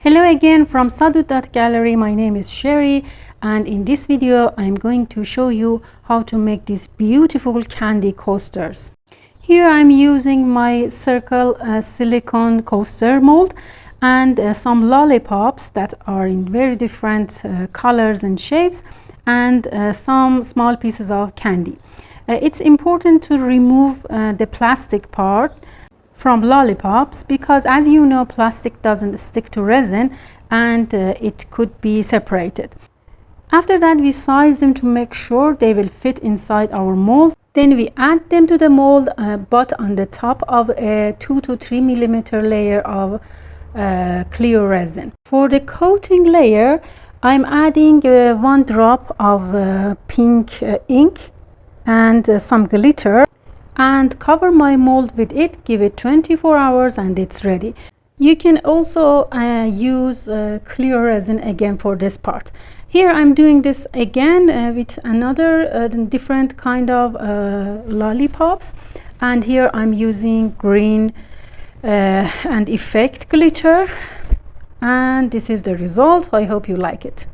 Hello again from sadout.gallery. My name is Sherry, and in this video I'm going to show you how to make these beautiful candy coasters. Here I'm using my circle silicone coaster mold and some lollipops that are in very different colors and shapes, and some small pieces of candy. It's important to remove the plastic part from lollipops because, as you know, plastic doesn't stick to resin and it could be separated. After that, we size them to make sure they will fit inside our mold. Then we add them to the mold, but on the top of a 2 to 3 millimeter layer of clear resin. For the coating layer, I'm adding 1 drop of pink ink and some glitter, and cover my mold with it. Give it 24 hours and it's ready. You can also use clear resin again for this part. Here I'm doing this again with another different kind of lollipops, and here I'm using green and effect glitter, and this is the result. I hope you like it.